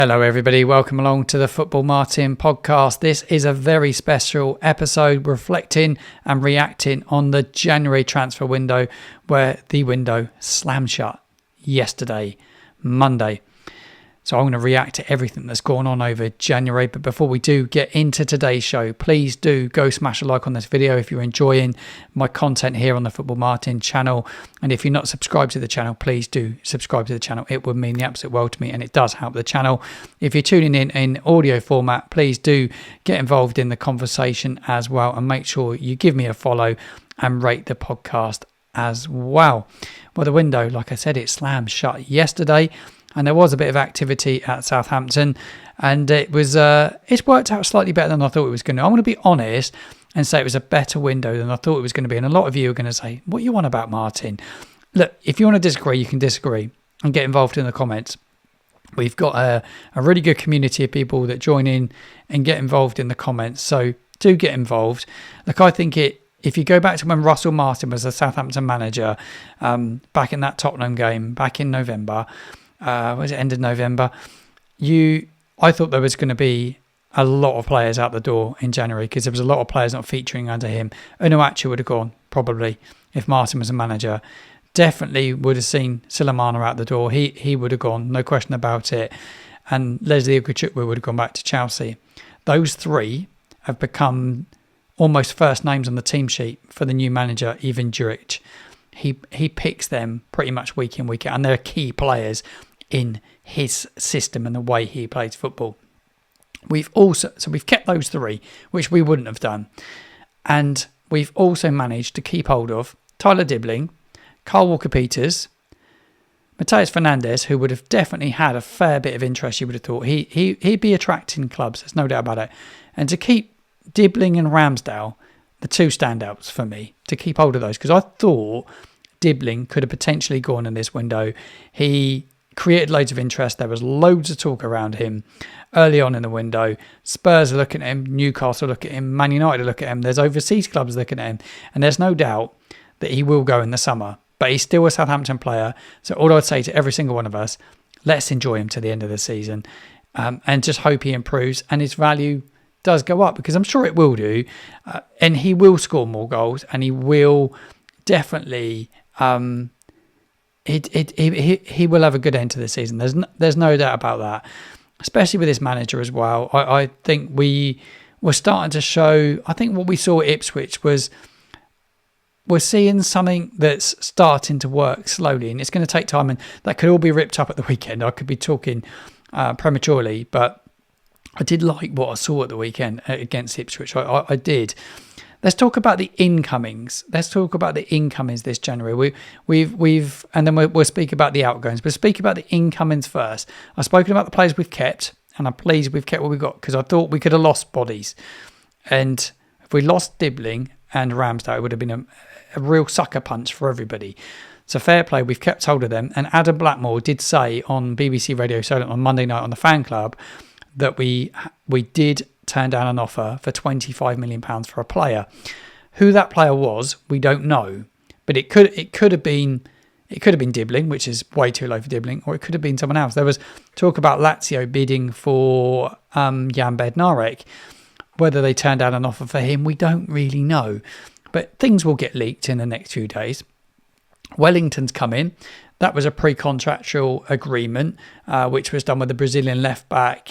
Hello everybody, welcome along to the Football Martin podcast. This is a very special episode reflecting and reacting on the January transfer window, where the window slammed shut yesterday, Monday. So I'm going to react to everything that's gone on over January. But before we do get into today's show, please do go smash a like on this video if you're enjoying my content here on the Football Martin channel. And if you're not subscribed to the channel, please do subscribe to the channel. It would mean the absolute world to me, and it does help the channel. If you're tuning in audio format, please do get involved in the conversation as well, and make sure you give me a follow and rate the podcast as well. Well, the window, like I said, it slammed shut yesterday. And there was a bit of activity at Southampton, and it's worked out slightly better than I thought it was going to. I'm going to be honest and say it was a better window than I thought it was going to be. And a lot of you are going to say, what you want about Martin? Look, if you want to disagree, you can disagree and get involved in the comments. We've got a really good community of people that join in and get involved in the comments. So do get involved. Look, I think if you go back to when Russell Martin was the Southampton manager, back in that Tottenham game, back in November, was it end of November? I thought there was going to be a lot of players out the door in January, because there was a lot of players not featuring under him. Unuachu would have gone, probably, if Martin was a manager. Definitely would have seen Silamana out the door. He would have gone, no question about it. And Leslie Ugochukwu would have gone back to Chelsea. Those three have become almost first names on the team sheet for the new manager, Ivan Juric. He picks them pretty much week in, week out, and they're key players in his system and the way he plays football. We've kept those three, which we wouldn't have done. And we've also managed to keep hold of Tyler Dibbling, Carl Walker-Peters, Mateus Fernandes, who would have definitely had a fair bit of interest, you would have thought. He'd be attracting clubs, there's no doubt about it. And to keep Dibbling and Ramsdale, the two standouts for me, to keep hold of those, because I thought Dibbling could have potentially gone in this window. He created loads of interest. There was loads of talk around him early on in the window. Spurs are looking at him, Newcastle look at him, Man United look at him. There's overseas clubs looking at him, and there's no doubt that he will go in the summer. But he's still a Southampton player. So all I'd say to every single one of us, let's enjoy him to the end of the season, and just hope he improves and his value does go up, because I'm sure it will do, and he will score more goals, and he will definitely he will have a good end to the season. There's no doubt about that, especially with this manager as well. I think we were starting to show, I think what we saw at Ipswich was we're seeing something that's starting to work slowly, and it's going to take time, and that could all be ripped up at the weekend. I could be talking prematurely, but I did like what I saw at the weekend against Ipswich. I did. Let's talk about the incomings. Let's talk about the incomings this January. We've and then we'll speak about the outgoings. But speak about the incomings first. I've spoken about the players we've kept, and I'm pleased we've kept what we've got, because I thought we could have lost bodies. And if we lost Dibbling and Ramsdale, it would have been a real sucker punch for everybody. So fair play, we've kept hold of them. And Adam Blackmore did say on BBC Radio Solent on Monday night on the Fan Club that we did turn down an offer for £25 million for a player. Who that player was, we don't know, but it could have been Dibbling, which is way too low for Dibbling, or it could have been someone else. There was talk about Lazio bidding for Jan Bednarek. Whether they turned down an offer for him, we don't really know, but things will get leaked in the next few days. Wellington's come in. That was a pre-contractual agreement, which was done with the Brazilian left-back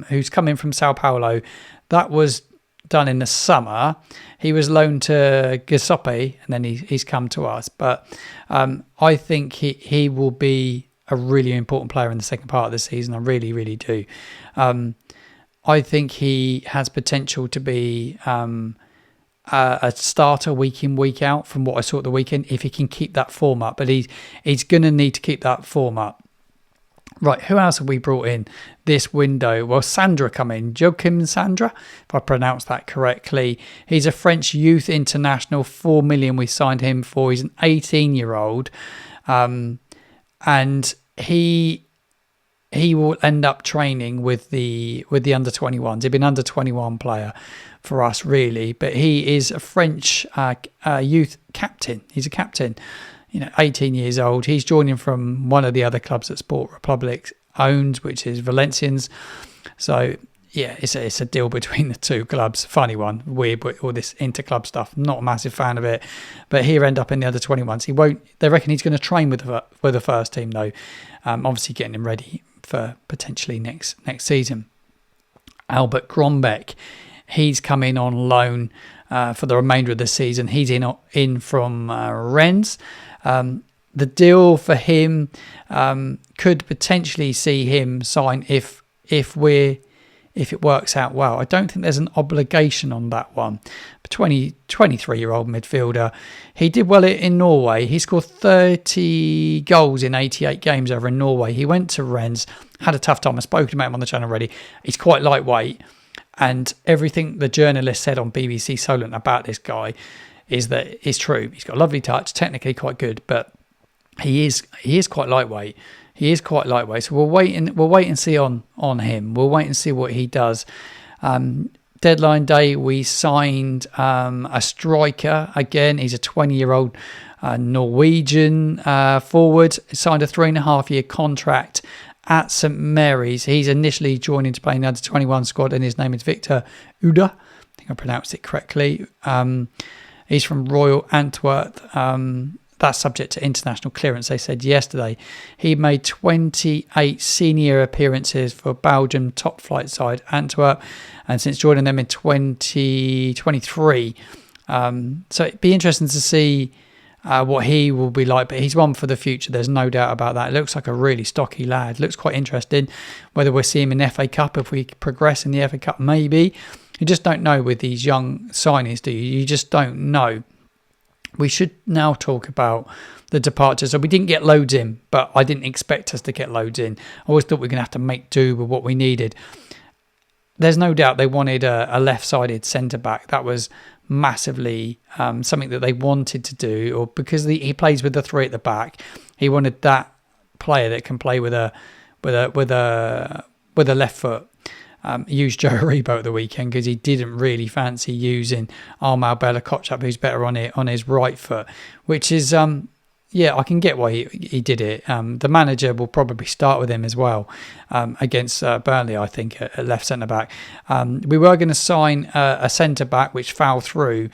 who's come in from Sao Paulo. That was done in the summer. He was loaned to Giuseppe, and then he's come to us. But I think he will be a really important player in the second part of the season. I really, really do. I think he has potential to be a starter week in, week out from what I saw at the weekend, if he can keep that form up. But he's going to need to keep that form up. Right, who else have we brought in this window? Well, Sandra come in. Joachim Sandra, if I pronounced that correctly. He's a French youth international. 4 million we signed him for. He's an 18-year-old. And he will end up training with the under 21s. He's been under 21 player for us, really, but he is a French youth captain. He's a captain, 18 years old. He's joining from one of the other clubs at Sport Republic. owns, which is Valencians. So yeah, it's a deal between the two clubs. Funny one, weird, but all this inter-club stuff. Not a massive fan of it, but he'll end up in the under 21s. He won't. They reckon he's going to train with the first team though. Obviously getting him ready for potentially next season. Albert Grombeck, he's come in on loan for the remainder of the season. He's in from Rennes. The deal for him could potentially see him sign if it works out well. I don't think there's an obligation on that one. 23-year-old midfielder. He did well in Norway. He scored 30 goals in 88 games over in Norway. He went to Rennes, had a tough time. I've spoken about him on the channel already. He's quite lightweight. And everything the journalist said on BBC Solent about this guy is that it's true. He's got a lovely touch, technically quite good, but he is quite lightweight. He is quite lightweight. So we'll wait and see on him. We'll wait and see what he does. Deadline day, we signed a striker. Again, he's a 20-year-old Norwegian forward. Signed a 3.5-year contract at St Mary's. He's initially joining to play in the under-21 squad, and his name is Victor Uda. I think I pronounced it correctly. He's from Royal Antwerp. That's subject to international clearance, they said yesterday. He made 28 senior appearances for Belgium top flight side Antwerp, and since joining them in 2023. So it'd be interesting to see what he will be like, but he's one for the future. There's no doubt about that. It looks like a really stocky lad. Looks quite interesting. Whether we'll see him in the FA Cup, if we progress in the FA Cup, maybe. You just don't know with these young signings, do you? You just don't know. We should now talk about the departures. So we didn't get loads in, but I didn't expect us to get loads in. I always thought we were going to have to make do with what we needed. There's no doubt they wanted a left-sided centre-back. That was massively something that they wanted to do, or because he plays with the three at the back, he wanted that player that can play with a left foot. Used Joe Aribo at the weekend because he didn't really fancy using Armal Bella-Kotchap, who's better on his right foot, which is I can get why he did it. The manager will probably start with him as well against Burnley, I think, at left centre back. We were going to sign a centre back which fell through.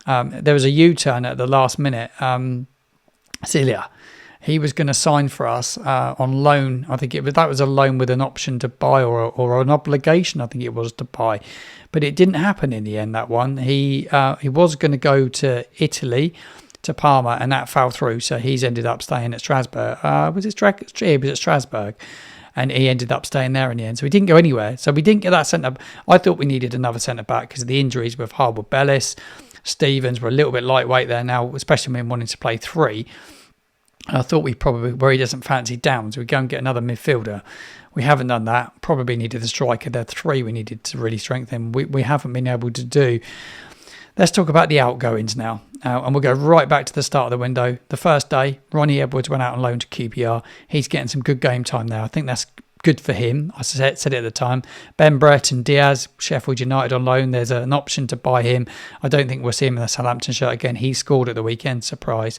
There was a U-turn at the last minute. Celia, he was going to sign for us on loan. I think that was a loan with an option to buy or an obligation, I think it was, to buy. But it didn't happen in the end, that one. He was going to go to Italy, to Parma, and that fell through. So he's ended up staying at Strasbourg. Was it at Strasbourg? And he ended up staying there in the end. So he didn't go anywhere. So we didn't get that centre. I thought we needed another centre back because of the injuries with Harwood Bellis. Stevens were a little bit lightweight there now, especially when wanting to play three. I thought we probably, where he doesn't fancy Downs, we go and get another midfielder. We haven't done that. Probably needed a striker. There are three we needed to really strengthen. We haven't been able to do. Let's talk about the outgoings now. And we'll go right back to the start of the window. The first day, Ronnie Edwards went out on loan to QPR. He's getting some good game time there. I think that's good for him. I said it at the time. Ben Brereton Diaz, Sheffield United on loan. There's an option to buy him. I don't think we'll see him in the Southampton shirt again. He scored at the weekend. Surprise.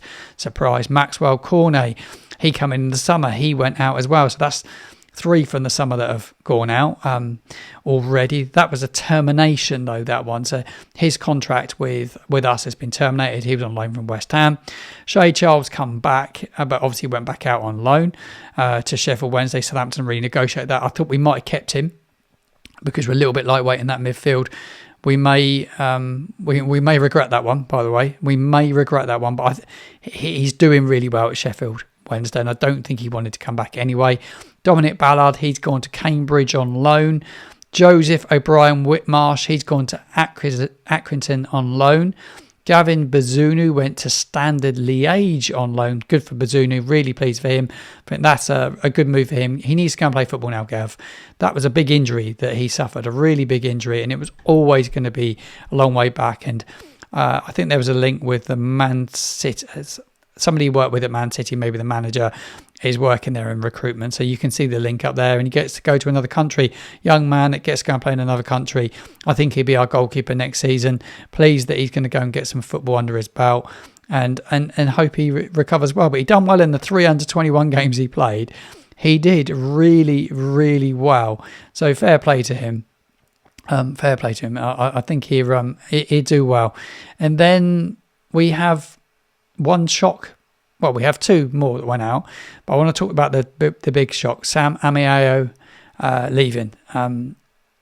Maxwell Cornet, he come in the summer. He went out as well. So that's three from the summer that have gone out already. That was a termination, though, that one. So his contract with us has been terminated. He was on loan from West Ham. Shay Charles come back, but obviously went back out on loan to Sheffield Wednesday. Southampton renegotiated that. I thought we might have kept him because we're a little bit lightweight in that midfield. We may regret that one, by the way. We may regret that one, but he's doing really well at Sheffield Wednesday, and I don't think he wanted to come back anyway. Dominic Ballard, he's gone to Cambridge on loan. Joseph O'Brien Whitmarsh, he's gone to Accrington on loan. Gavin Bazunu went to Standard Liège on loan. Good for Bazunu, really pleased for him. I think that's a good move for him. He needs to go and play football now, Gav. That was a big injury that he suffered, a really big injury, and it was always going to be a long way back. And I think there was a link with the Man City. Somebody he worked with at Man City, maybe the manager, is working there in recruitment. So you can see the link up there, and he gets to go to another country. Young man that gets to go and play in another country. I think he'll be our goalkeeper next season. Pleased that he's going to go and get some football under his belt and hope he recovers well. But he done well in the 3 under-21 games he played. he did really, really well. So fair play to him. I think he'd do well. And then we have one shock. Well, we have two more that went out, but I want to talk about the big shock. Sam Amiao leaving.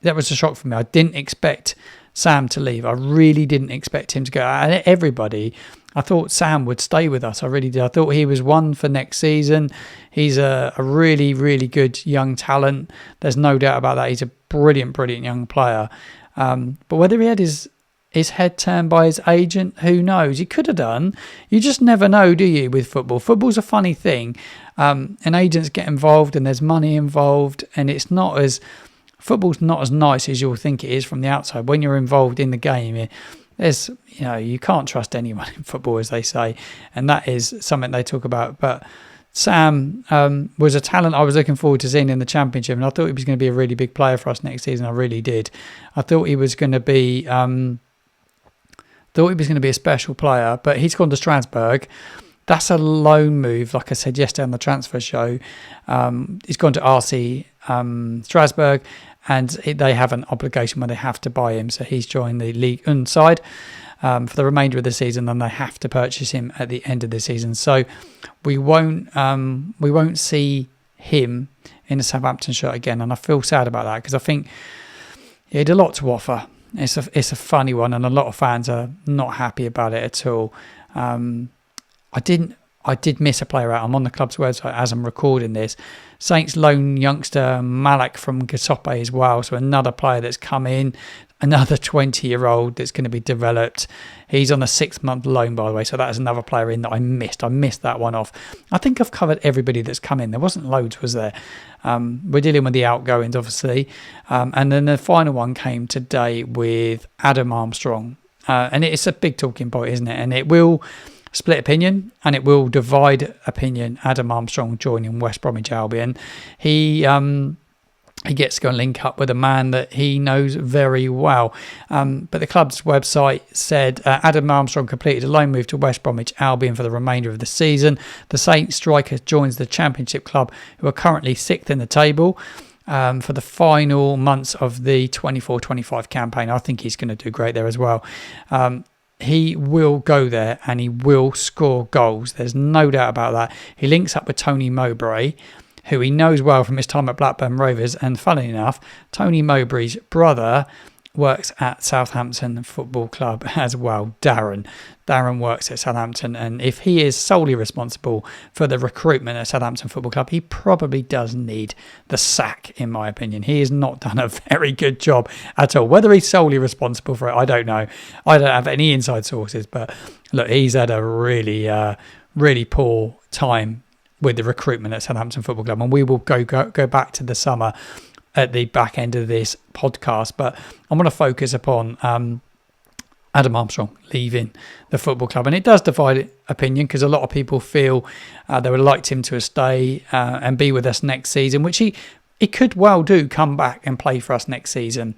That was a shock for me. I didn't expect Sam to leave. I really didn't expect him to go. And everybody, I thought Sam would stay with us. I really did. I thought he was one for next season. He's a really, really good young talent. There's no doubt about that. He's a brilliant, brilliant young player. But whether he had his head turned by his agent, who knows? He could have done. You just never know, do you, with football? Football's a funny thing. And agents get involved and there's money involved, and football's not as nice as you'll think it is from the outside. When you're involved in the game, you can't trust anyone in football, as they say, and that is something they talk about. But Sam was a talent I was looking forward to seeing in the Championship, and I thought he was going to be a really big player for us next season. I really did. I thought he was going to be a special player, but he's gone to Strasbourg. That's a loan move, like I said yesterday on the transfer show. He's gone to RC Strasbourg, and they have an obligation where they have to buy him. So he's joined the Ligue 1 side for the remainder of the season, and they have to purchase him at the end of the season. So we won't see him in a Southampton shirt again, and I feel sad about that because I think he had a lot to offer. It's a funny one, and a lot of fans are not happy about it at all. I did miss a player out. I'm on the club's website as I'm recording this. Saints loan youngster Malak from Gasope as well. So another player that's come in, another 20-year-old that's going to be developed. He's on a 6-month loan, by the way. So that is another player in that I missed. I missed that one off. I think I've covered everybody that's come in. There wasn't loads, was there? We're dealing with the outgoings, obviously. And then the final one came today with Adam Armstrong. And it's a big talking point, isn't it? And it will split opinion, and it will divide opinion. Adam Armstrong joining West Bromwich Albion. He gets to go and link up with a man that he knows very well. But the club's website said Adam Armstrong completed a loan move to West Bromwich Albion for the remainder of the season. The Saints striker joins the Championship club, who are currently 6th in the table, for the final months of the 24-25 campaign. I think he's going to do great there as well. He will go there and he will score goals. There's no doubt about that. He links up with Tony Mowbray, who he knows well from his time at Blackburn Rovers. And funnily enough, Tony Mowbray's brother works at Southampton Football Club as well. Darren works at Southampton, and if he is solely responsible for the recruitment at Southampton Football Club, he probably does need the sack, in my opinion. He has not done a very good job at all. Whether he's solely responsible for it, I don't know. I don't have any inside sources, but look, he's had a really, really poor time with the recruitment at Southampton Football Club, and we will go back to the summer at the back end of this podcast, but I'm going to focus upon Adam Armstrong leaving the football club, and it does divide opinion because a lot of people feel they would have liked him to stay and be with us next season, which he could well do, come back and play for us next season.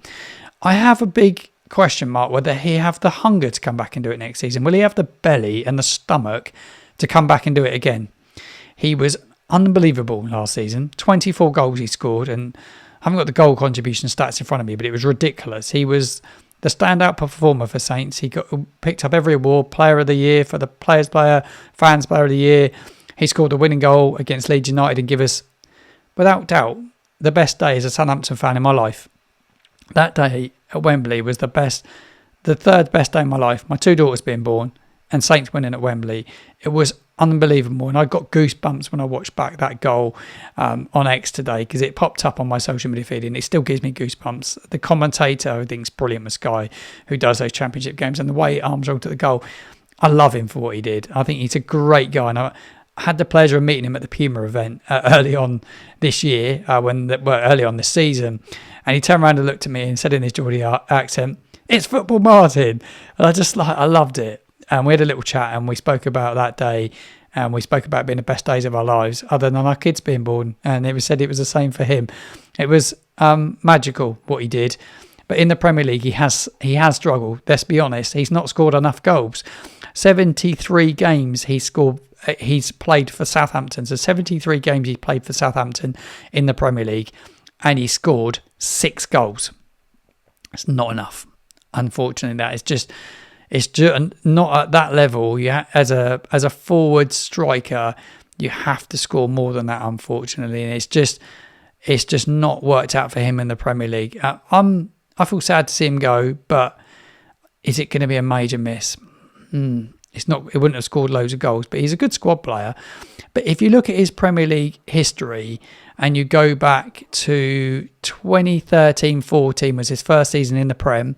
I have a big question mark whether he have the hunger to come back and do it next season. Will he have the belly and the stomach to come back and do it again? He was unbelievable last season. 24 goals he scored, and I haven't got the goal contribution stats in front of me, but it was ridiculous. He was the standout performer for Saints. He picked up every award, Player of the Year for the Players' Player, Fans' Player of the Year. He scored the winning goal against Leeds United and give us, without doubt, the best day as a Southampton fan in my life. That day at Wembley was the third best day of my life. My 2 daughters being born and Saints winning at Wembley. It was unbelievable, and I got goosebumps when I watched back that goal on X today because it popped up on my social media feed and it still gives me goosebumps. The commentator, I think, is brilliant, Sky, who does those Championship games, and the way Armstrong took the goal, I love him for what he did. I think he's a great guy, and I had the pleasure of meeting him at the Puma event early on this year, early on this season, and he turned around and looked at me and said in his Geordie accent, "It's football, Martin," and I loved it. And we had a little chat and we spoke about that day, and we spoke about being the best days of our lives other than our kids being born, and it was said it was the same for him. It was magical what he did, but in the Premier League he has struggled. Let's be honest, he's not scored enough goals. 73 games he's played for Southampton. So 73 games he's played for Southampton in the Premier League, and he scored 6 goals. It's not enough. Unfortunately, it's just not at that level. As a forward striker, you have to score more than that, unfortunately, and it's just not worked out for him in the Premier League. I feel sad to see him go, but is it going to be a major miss? It's not. It wouldn't have scored loads of goals, but he's a good squad player. But if you look at his Premier League history and you go back to 2013-14 was his first season in the Prem.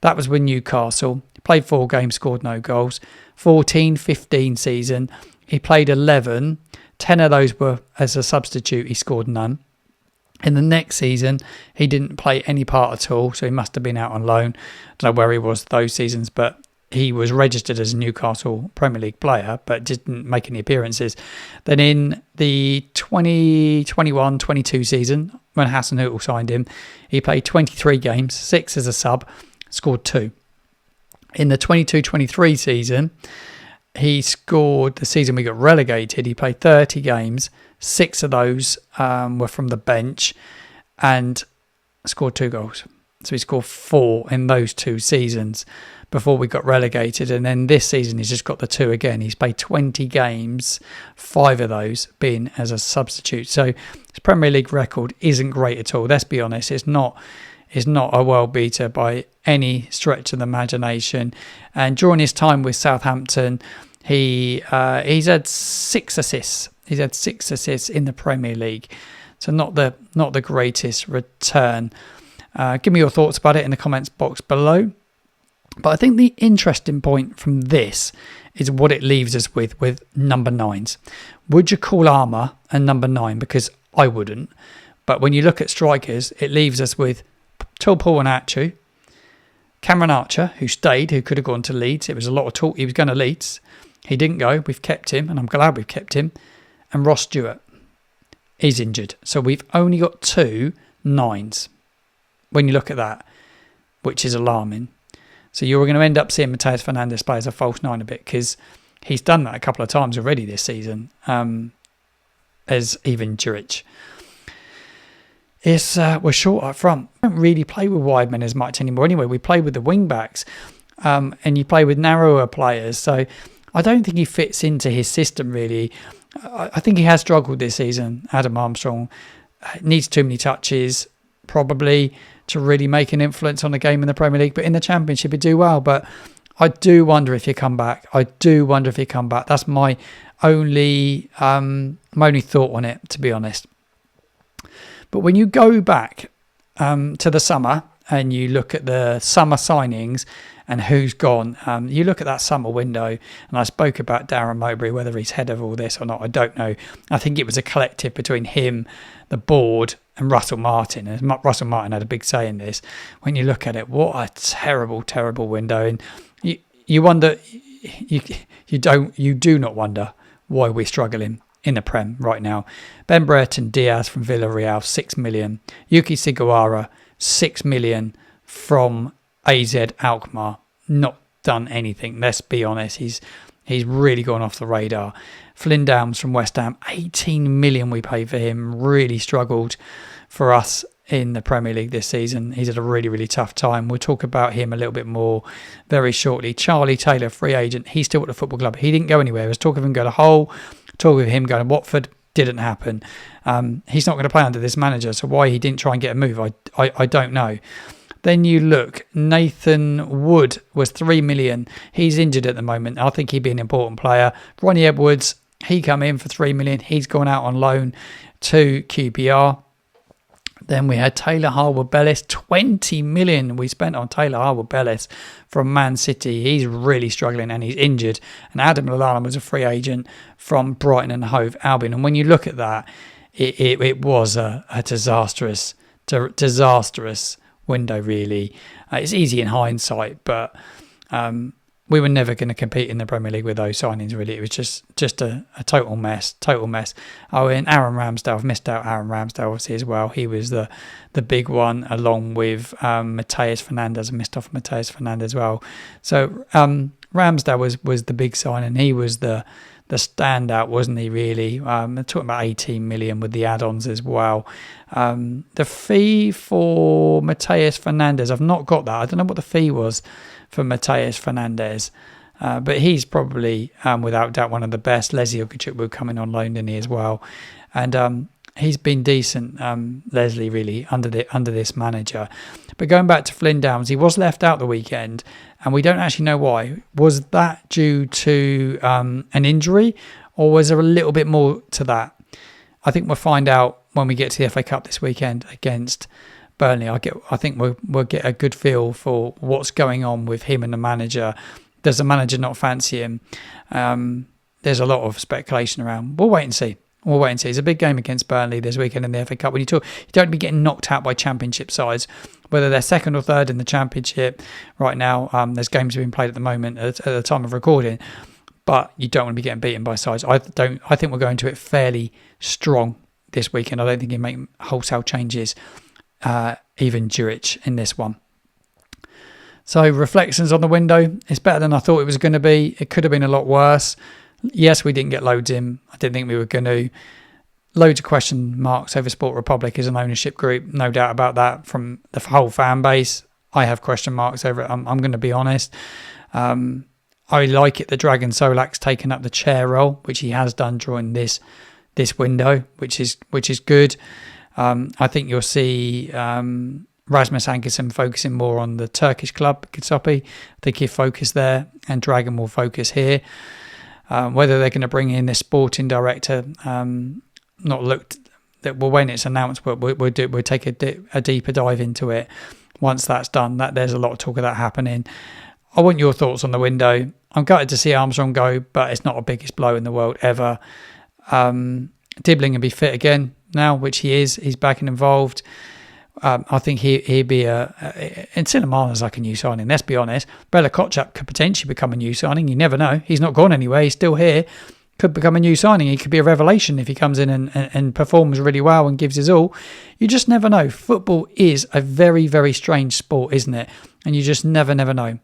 That was with Newcastle. He played 4 games, scored no goals. 14-15 season, he played 11. 10 of those were as a substitute. He scored none. In the next season, he didn't play any part at all, so he must have been out on loan. I don't know where he was those seasons, but he was registered as a Newcastle Premier League player, but didn't make any appearances. Then in the 2021-22 season, when Hasenhüttl signed him, he played 23 games, 6 as a sub, scored 2. In the 22-23 season, he scored, the season we got relegated, he played 30 games, 6 of those were from the bench, and scored 2 goals. So he scored 4 in those 2 seasons before we got relegated, and then this season he's just got the 2 again. He's played 20 games, 5 of those being as a substitute. So his Premier League record isn't great at all. Let's be honest, it's not a world beater by any stretch of the imagination. And during his time with Southampton, he's had 6 assists. He's had 6 assists in the Premier League, so not the greatest return. Give me your thoughts about it in the comments box below. But I think the interesting point from this is what it leaves us with number 9s. Would you call Armour a number 9? Because I wouldn't. But when you look at strikers, it leaves us with Paul and Atchu, Cameron Archer, who stayed, who could have gone to Leeds. It was a lot of talk. He was going to Leeds. He didn't go. We've kept him, and I'm glad we've kept him. And Ross Stewart. He's injured. So we've only got 2 9s when you look at that, which is alarming. So you're going to end up seeing Mateus Fernandes play as a false 9 a bit, because he's done that a couple of times already this season, as even Juric. We're short up front. We don't really play with wide men as much anymore anyway. We play with the wing backs, and you play with narrower players. So I don't think he fits into his system really. I think he has struggled this season. Adam Armstrong needs too many touches, probably, to really make an influence on the game in the Premier League. But in the Championship, he'd do well. But I do wonder if he'll come back. That's my only thought on it, to be honest. But when you go back to the summer and you look at the summer signings and who's gone, you look at that summer window, and I spoke about Darren Mowbray, whether he's head of all this or not, I don't know. I think it was a collective between him, the board, and Russell Martin. And Russell Martin had a big say in this. When you look at it, what a terrible, terrible window. And you wonder, you do not wonder why we're struggling in the Prem right now. Ben Brereton Diaz from Villarreal, 6 million. Yuki Sugawara, 6 million from AZ Alkmaar. Not done anything, let's be honest. He's really gone off the radar. Flynn Downs from West Ham, 18 million we paid for him. Really struggled for us in the Premier League this season. He's had a really, really tough time. We'll talk about him a little bit more very shortly. Charlie Taylor, free agent. He's still at the football club. He didn't go anywhere. There was talk of him going to Hull, talk of him going to Watford. Didn't happen. He's not going to play under this manager, so why he didn't try and get a move, I don't know. Then you look, Nathan Wood was 3 million. He's injured at the moment. I think he'd be an important player. Ronnie Edwards, he come in for 3 million. He's gone out on loan to QPR. Then we had Taylor Harwood-Bellis, 20 million we spent on Taylor Harwood-Bellis from Man City. He's really struggling and he's injured. And Adam Lallana was a free agent from Brighton and Hove Albion. And when you look at that, it was a disastrous window, really. It's easy in hindsight, but we were never going to compete in the Premier League with those signings, really. It was just a total mess. Oh, and Aaron Ramsdale, I've missed out Aaron Ramsdale, obviously, as well. He was the big one, along with Mateus Fernandes. I missed off Mateus Fernandes as well. So Ramsdale was the big sign, and he was the standout, wasn't he, really? They're talking about 18 million with the add-ons as well. The fee for Mateus Fernandes, I've not got that. I don't know what the fee was for Mateus Fernandes, but he's probably, without doubt, one of the best. Leslie Ukachukwu coming on loan, didn't he, as well? And he's been decent, Leslie, really, under this manager. But going back to Flynn Downs, he was left out the weekend, and we don't actually know why. Was that due to an injury, or was there a little bit more to that? I think we'll find out when we get to the FA Cup this weekend against Burnley. I think we'll get a good feel for what's going on with him and the manager. Does the manager not fancy him? There's a lot of speculation around. We'll wait and see. It's a big game against Burnley this weekend in the FA Cup. When you don't be getting knocked out by championship sides, whether they're second or third in the championship right now. There's games being played at the moment at the time of recording, but you don't want to be getting beaten by sides. I think we're going to it fairly strong this weekend. I don't think you make wholesale changes, even Juric in this one. So reflections on the window. It's better than I thought it was going to be. It could have been a lot worse. Yes, we didn't get loads in. I didn't think we were going to. Loads of question marks over Sport Republic as an ownership group. No doubt about that from the whole fan base. I have question marks over it. I'm going to be honest. I like it that Dragan Solak's taken up the chair role, which he has done during this window, which is good. I think you'll see Rasmus Ankersen focusing more on the Turkish club, Kasopi. I think he'll focus there, and Dragan will focus here. Whether they're going to bring in this sporting director, not looked that when it's announced, but we'll take a deeper dive into it once that's done. That there's a lot of talk of that happening. I want your thoughts on the window. I'm gutted to see Armstrong go, but it's not the biggest blow in the world ever. Dibbling will be fit again now, which he is. He's back and involved. I think he'd be and Cinemana's like a new signing. Let's be honest. Bella Kotchap could potentially become a new signing. You never know. He's not gone anywhere. He's still here. Could become a new signing. He could be a revelation if he comes in and performs really well and gives his all. You just never know. Football is a very, very strange sport, isn't it? And you just never know.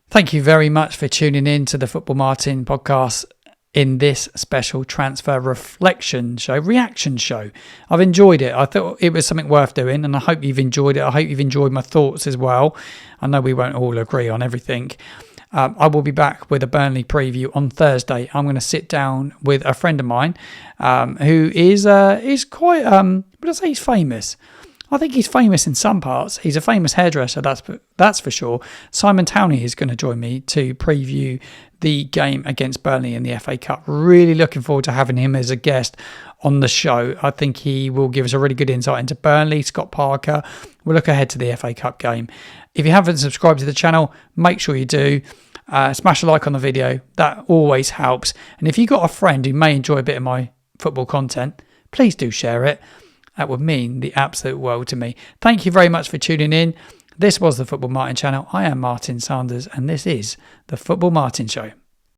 Thank you very much for tuning in to the Football Martin podcast in this special transfer reaction show. I've enjoyed it. I thought it was something worth doing, and I hope you've enjoyed it. I hope you've enjoyed my thoughts as well. I know we won't all agree on everything. I will be back with a Burnley preview on Thursday. I'm going to sit down with a friend of mine who is quite, would I say he's famous? I think he's famous in some parts. He's a famous hairdresser, that's for sure. Simon Towney is going to join me to preview the game against Burnley in the FA Cup. Really looking forward to having him as a guest on the show. I think he will give us a really good insight into Burnley, Scott Parker. We'll look ahead to the FA Cup game. If you haven't subscribed to the channel, make sure you do. Smash a like on the video. That always helps. And if you've got a friend who may enjoy a bit of my football content, please do share it. That would mean the absolute world to me. Thank you very much for tuning in. This was the Football Martin channel. I am Martin Sanders, and this is the Football Martin Show.